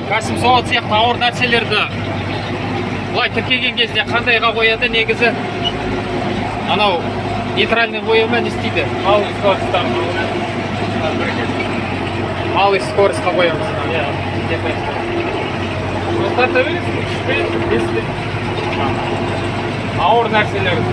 к700 сияқты ауыр нәрселерді былай тіркеген кезде қандайға қояды негізі? Анау нейтральный қояма не істейді? Малый скоростьқа қоямыз. Ауыр нәрселерді